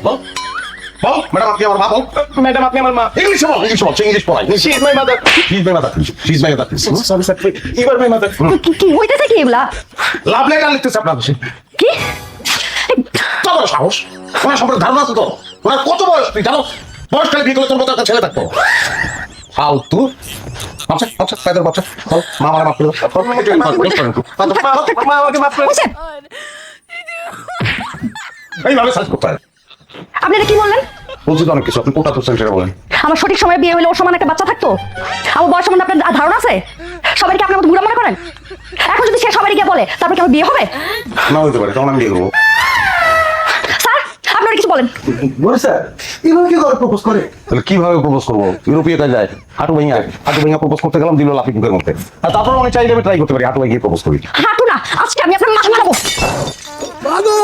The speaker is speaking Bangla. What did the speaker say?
বল বল ম্যাডাম আপনি আমার মা বল ম্যাডাম আপনি আমার মা। ইংলিশ বল ইংলিশ পড়াই she is my mother. She's my mother. She's my mother. Sorry sir, you are my mother. কি হইতেছে কি এগুলা? লাভ লেটার লিখতেছে আপনার কাছে কি কত বড় সাহস ওনার সম্পর্কে ধারণা আছে তো ওনার কত বয়স তুই জানো বয়সকালে বিয়ে করলে তোর মতো একটা ছেলে থাকতো ফালতু বাচ্চা বাচ্চা তাদের বাচ্চা বল মা আমার মাফ করে মা আমাকে মাফ করে। বলছেন? এইভাবে সার্চ করতে হয় আপনি এটা কি বললেন? বলছি তো অনেক কিছু আপনি কোটা তো সেন্টারে বলেন আমার সঠিক সময়ে বিয়ে হইলে ওর সমান একটা বাচ্চা থাকতো? আমার বয়স সম্বন্ধে আপনার ধারণা আছে? সবাইকে আপনার মতো বুড়া মনে করেন? এখন যদি সে সবাই গিয়ে বলে তারপর কি আমার বিয়ে হবে? না হতে পারে তখন আমি বিয়ে করবো স্যার আপনি ওর কিছু বলেন। বলে স্যার এভাবে কি করে প্রপোজ করে? তাহলে কিভাবে প্রপোজ করবো ইউরোপীয় কাজ যায় হাঁটু ভেঙে প্রপোজ করতে গেলাম দিল লাফি বুকের মধ্যে আর তারপর অনেক চাইলে আমি ট্রাই করতে পারি হাঁটু ভেঙে প্রপোজ করি হাঁটু না, আজকে আমি আপনার মাথা মারাবো। মাগো